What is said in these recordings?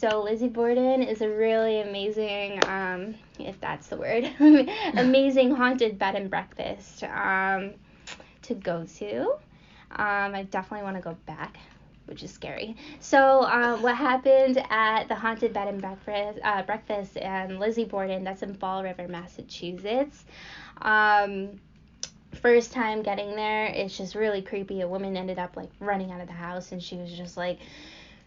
So Lizzie Borden is a really amazing, if that's the word, amazing haunted bed and breakfast to go to. I definitely want to go back, which is scary. So what happened at the haunted bed and breakfast in Lizzie Borden, that's in Fall River, Massachusetts. First time getting there, it's just really creepy. A woman ended up like running out of the house, and she was just like,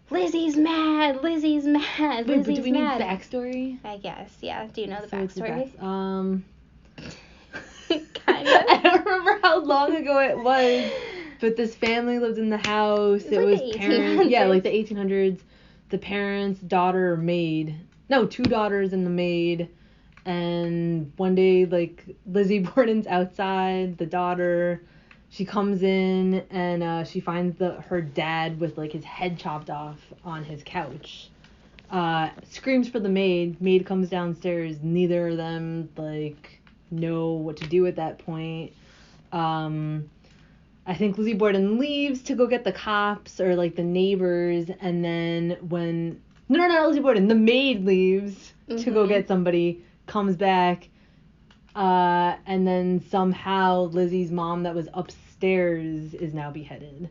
Lizzie's mad, Lizzie's mad, Wait, Lizzie's but do we mad. need backstory? I guess, yeah. Do you know the So it's backstory? Kind of. I don't remember how long ago it was, but this family lived in the house. It was like the parents, 1800s. yeah, like the 1800s. The parents, daughter, maid. No, 2 daughters and the maid. And one day, like, Lizzie Borden's outside, the daughter, she comes in and she finds her dad with, like, his head chopped off on his couch. Screams for the maid. Maid comes downstairs. Neither of them, like, know what to do at that point. I think Lizzie Borden leaves to go get the cops or, like, the neighbors. And then when... No, not Lizzie Borden. The maid leaves to go get somebody, comes back, and then somehow Lizzie's mom that was upstairs is now beheaded.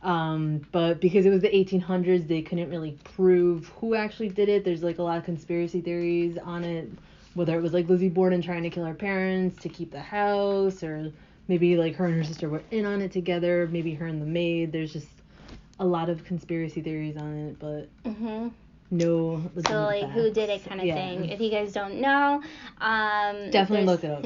But because it was the 1800s, they couldn't really prove who actually did it. There's like a lot of conspiracy theories on it, whether it was like Lizzie Borden trying to kill her parents to keep the house, or maybe like her and her sister were in on it together, maybe her and the maid. There's just a lot of conspiracy theories on it, but no legitimate So like facts. who did it kind of thing. If you guys don't know, definitely look it up.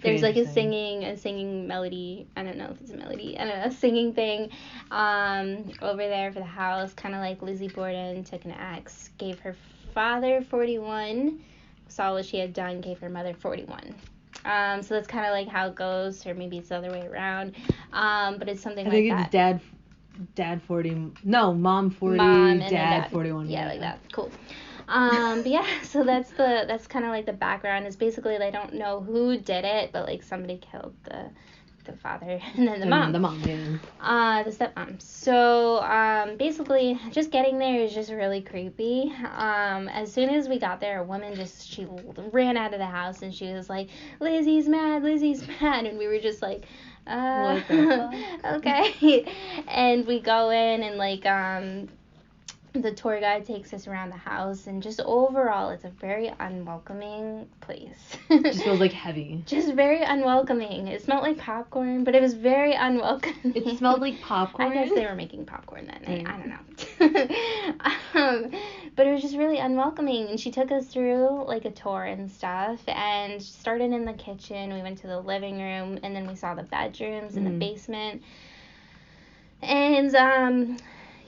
There's like a singing melody. I don't know if it's a melody. I don't know, a singing thing over there for the house, kind of like Lizzie Borden took an axe, gave her father 41, saw what she had done, gave her mother 41. So that's kind of like how it goes, or maybe it's the other way around. But it's something like that. I think it's dad 40, no, mom 40, dad 41. Yeah, like that. Cool. But yeah, so that's kind of like the background. Is basically they don't know who did it, but like somebody killed the father and then the mom. The mom, yeah. The stepmom. So basically, just getting there is just really creepy. As soon as we got there, a woman she ran out of the house and she was like, Lizzie's mad, Lizzie's mad, and we were just like, what the fuck? Okay. And we go in and like the tour guide takes us around the house, and just overall it's a very unwelcoming place. Just feels like heavy. Just very unwelcoming. It smelled like popcorn, but it was very unwelcoming. It smelled like popcorn? I guess they were making popcorn that night. I don't know. But it was just really unwelcoming, and she took us through like a tour and stuff, and started in the kitchen. We went to the living room, and then we saw the bedrooms and the basement. And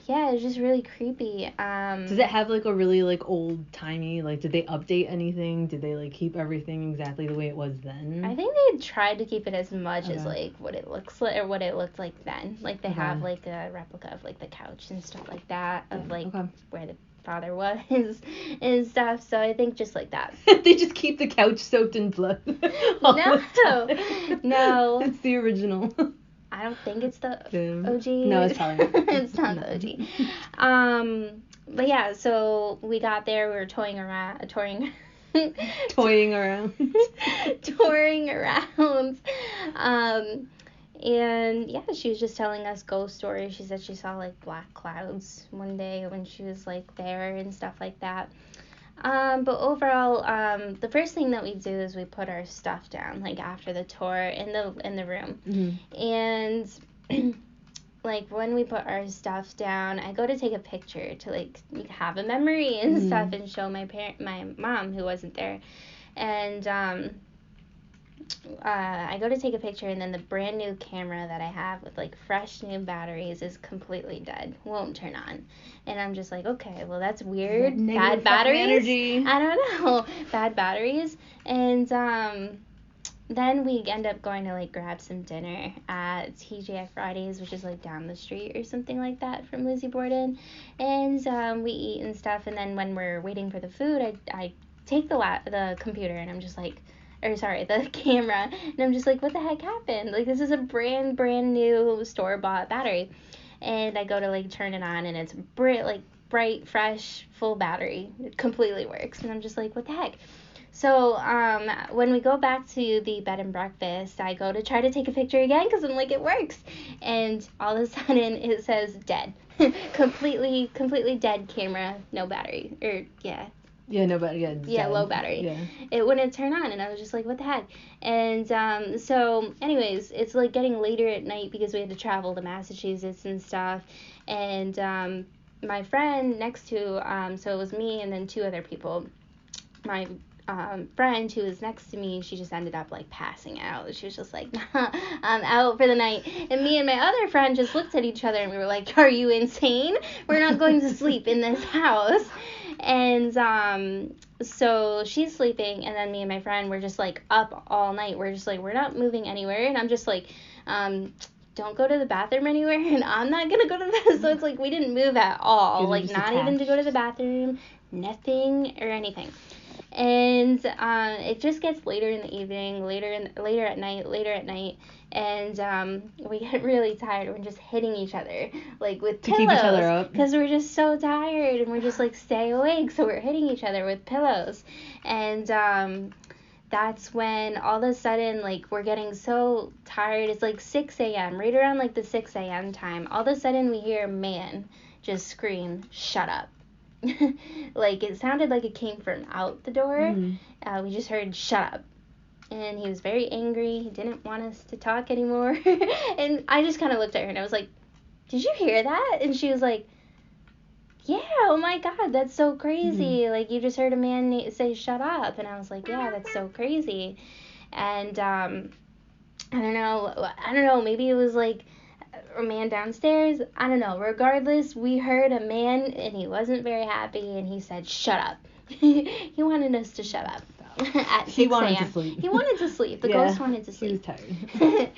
yeah, it was just really creepy. Does it have like a really like old timey, like did they update anything? Did they like keep everything exactly the way it was then? I think they tried to keep it as much as like what it looks like, or what it looked like then. Like they have like a replica of like the couch and stuff like that, of like where the father was and stuff. So I think just like that. They just keep the couch soaked in blood. No. It's the original. I don't think it's the OG. No, it's probably not. It's not the OG. But yeah, so we got there, we were touring around. And yeah, she was just telling us ghost stories. She said she saw like black clouds one day when she was like there and stuff like that. But overall, the first thing that we do is we put our stuff down, like after the tour in the room. And like when we put our stuff down, I go to take a picture to like have a memory and stuff, and show my mom who wasn't there. And I go to take a picture, and then the brand new camera that I have with like fresh new batteries is completely dead, won't turn on. And I'm just like, okay, well that's weird. Bad batteries. Energy. I don't know. Bad batteries. And then we end up going to like grab some dinner at TGI Fridays, which is like down the street or something like that from Lizzie Borden. And we eat and stuff, and then when we're waiting for the food, I take the computer, and I'm just like, the camera, and I'm just like, what the heck happened? Like, this is a brand new store-bought battery. And I go to like turn it on, and it's bright, fresh, full battery. It completely works. And I'm just like, what the heck? So when we go back to the bed and breakfast, I go to try to take a picture again because I'm like, it works. And all of a sudden it says dead. completely dead camera, no battery. Yeah, no battery. Yeah, low battery. Yeah. It wouldn't turn on, and I was just like, what the heck? And so anyways, it's like getting later at night because we had to travel to Massachusetts and stuff. And my friend next to, so it was me and then two other people. My friend who was next to me, she just ended up like passing out. She was just like, I'm out for the night. And me and my other friend just looked at each other and we were like, are you insane? We're not going to sleep in this house. And so she's sleeping, and then me and my friend were just like up all night. We're just like, we're not moving anywhere. And I'm just like, don't go to the bathroom anywhere, and I'm not gonna go to the bathroom. So it's like we didn't move at all, like not even to go to the bathroom, nothing or anything. And it just gets later in the evening, later at night, and we get really tired. We're just hitting each other like with pillows, keep each other up, because we're just so tired, and we're just like, stay awake. So we're hitting each other with pillows, and that's when all of a sudden, like, we're getting so tired. It's like 6 a.m. right around like the 6 a.m. time. All of a sudden we hear a man just scream, "Shut up." Like, it sounded like it came from out the door. Mm-hmm. We just heard, "Shut up." And he was very angry. He didn't want us to talk anymore. And I just kind of looked at her and I was like, did you hear that? And she was like, yeah, oh my God, that's so crazy. Mm-hmm. Like, you just heard a man say, "Shut up." And I was like, yeah, that's so crazy. And I don't know, maybe it was like a man downstairs. I don't know. Regardless, we heard a man and he wasn't very happy, and he said, "Shut up." He wanted us to shut up. At 6 he wanted to sleep. He wanted to sleep. The ghost wanted to sleep. He was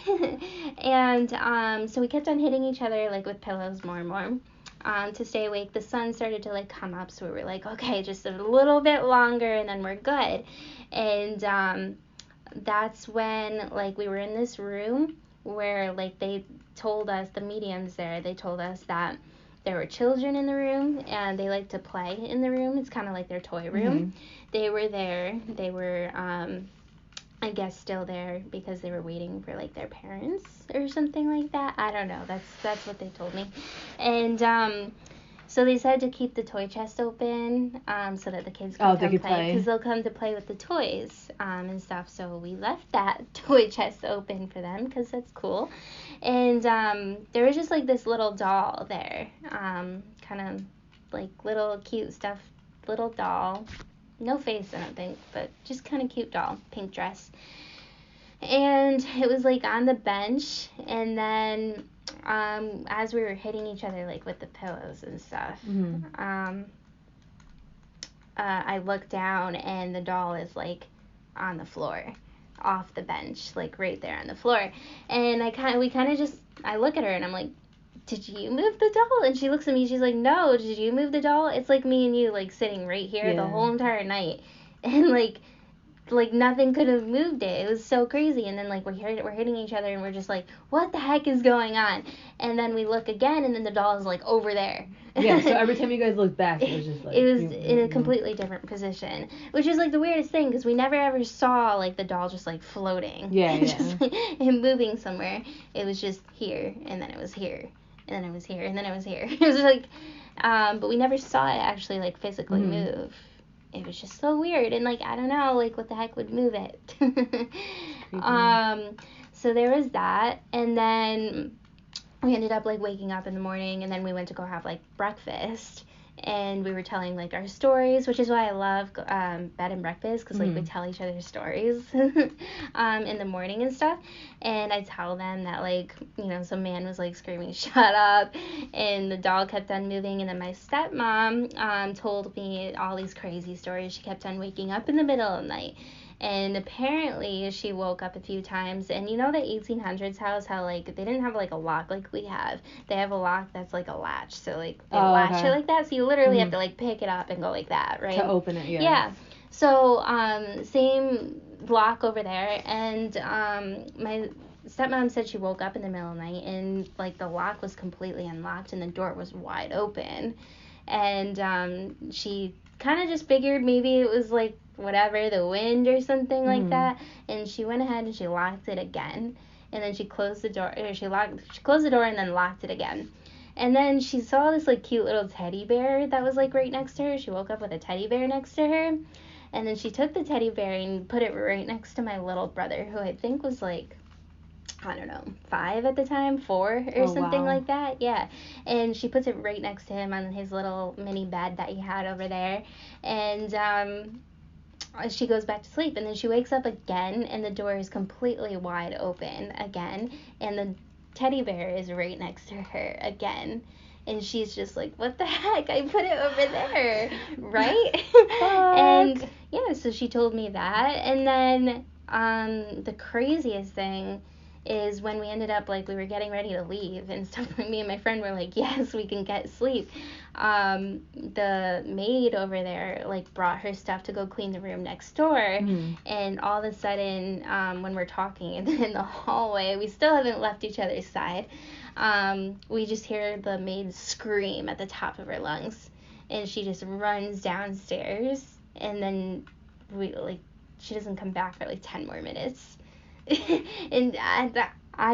tired. And so we kept on hitting each other like with pillows more and more to stay awake. The sun started to like come up, so we were like, okay, just a little bit longer and then we're good. And that's when like we were in this room where like they told us, the mediums there, they told us that there were children in the room and they like to play in the room. It's kind of like their toy room. Mm-hmm. They were there. They were, I guess, still there because they were waiting for like their parents or something like that. I don't know. That's what they told me. And so they said to keep the toy chest open so that the kids can come play, because they'll come to play with the toys and stuff. So we left that toy chest open for them because that's cool. And there was just like this little doll there, kind of like little cute stuffed little doll. No face, I don't think, but just kind of cute doll, pink dress. And it was like on the bench, and then as we were hitting each other like with the pillows and stuff, mm-hmm. I looked down and the doll is like on the floor, off the bench, like right there on the floor. And I look at her and I'm like, did you move the doll? And she looks at me, she's like, no, did you move the doll? It's like me and you like sitting right here the whole entire night, and like nothing could have moved it. It was so crazy. And then like we're hitting each other and we're just like, what the heck is going on? And then we look again and then the doll is like over there. Yeah, so every time you guys looked back, it was just like, it was in a completely different position, which is like the weirdest thing because we never ever saw like the doll just like floating. Yeah. Just like, and moving somewhere. It was just here and then it was here and then it was here and then it was here. It was like but we never saw it actually like physically move. It was just so weird, and like I don't know, like what the heck would move it. So there was that, and then we ended up like waking up in the morning, and then we went to go have like breakfast, and we were telling like our stories, which is why I love bed and breakfast, because like we tell each other stories in the morning and stuff. And I tell them that like, you know, some man was like screaming "shut up," and the doll kept on moving. And then my stepmom told me all these crazy stories. She kept on waking up in the middle of the night. And apparently she woke up a few times, and you know the 1800s house, how like they didn't have like a lock like we have. They have a lock that's like a latch, so like they latch it like that, so you literally have to like pick it up and go like that, right? To open it, yeah. Yeah. So same lock over there, and my stepmom said she woke up in the middle of the night and like the lock was completely unlocked and the door was wide open. and she kind of just figured maybe it was like whatever, the wind or something like that, and she went ahead and she locked it again, and then she closed the door, or she closed the door and then locked it again. And then she saw this like cute little teddy bear that was like right next to her. She woke up with a teddy bear next to her, and then she took the teddy bear and put it right next to my little brother, who I think was like, I don't know, 5 at the time, 4 or something like that. Yeah. And she puts it right next to him on his little mini bed that he had over there. And she goes back to sleep. And then she wakes up again, and the door is completely wide open again. And the teddy bear is right next to her again. And she's just like, what the heck? I put it over there, right? And yeah, so she told me that. And then the craziest thing is when we ended up, like, we were getting ready to leave and stuff, like, me and my friend were like, yes, we can get sleep. The maid over there, like, brought her stuff to go clean the room next door, and all of a sudden, when we're talking in the hallway, we still haven't left each other's side, we just hear the maid scream at the top of her lungs, and she just runs downstairs, and then she doesn't come back for like 10 more minutes. And I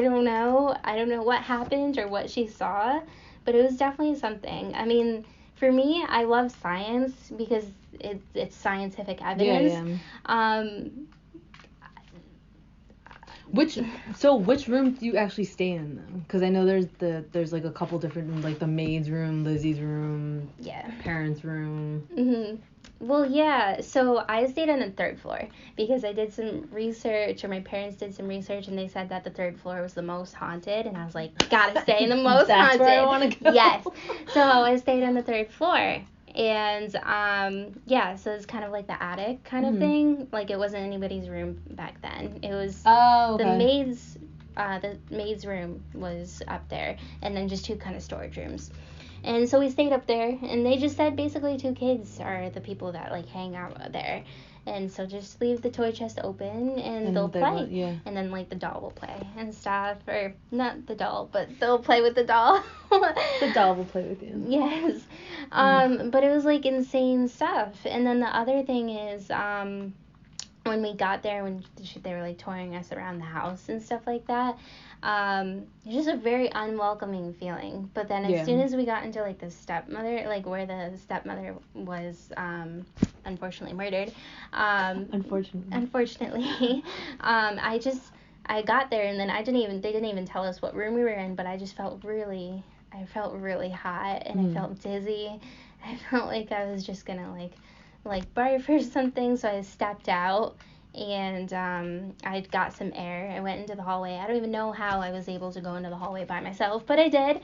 don't know what happened or what she saw, but it was definitely something. I mean, for me, I love science because it's scientific evidence. Which room do you actually stay in though? Because I know there's like a couple different rooms, like the maid's room, Lizzie's room, parents' room. Well, yeah, so I stayed on the 3rd floor because I did some research, or my parents did some research, and they said that the 3rd floor was the most haunted, and I was like, gotta stay in the most haunted. That's where I want to go. Yes. So I stayed on the 3rd floor, and so it's kind of like the attic kind of thing. Like, it wasn't anybody's room back then. It was the maid's room was up there, and then just 2 kind of storage rooms. And so we stayed up there, and they just said basically 2 kids are the people that, like, hang out there. And so just leave the toy chest open, and they'll play. And then, like, the doll will play and stuff. Or, not the doll, but they'll play with the doll. The doll will play with you. Yes. But it was, like, insane stuff. And then the other thing is, when we got there, when they were, like, touring us around the house and stuff like that, it's just a very unwelcoming feeling. But then as soon as we got into, like, the stepmother, like, where the stepmother was unfortunately murdered, unfortunately I got there, and then they didn't even tell us what room we were in, but I just felt really hot, and I felt dizzy. I felt like I was just gonna like barf or something, so I stepped out, and I got some air. I went into the hallway. I don't even know how I was able to go into the hallway by myself, but I did.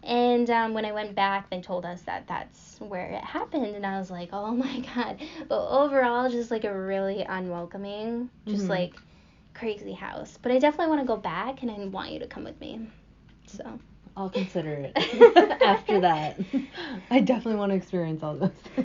And when I went back, they told us that that's where it happened, and I was like, oh my god. But overall, just like a really unwelcoming, just like crazy house. But I definitely want to go back, and I want you to come with me. So I'll consider it after that. I definitely want to experience all those things.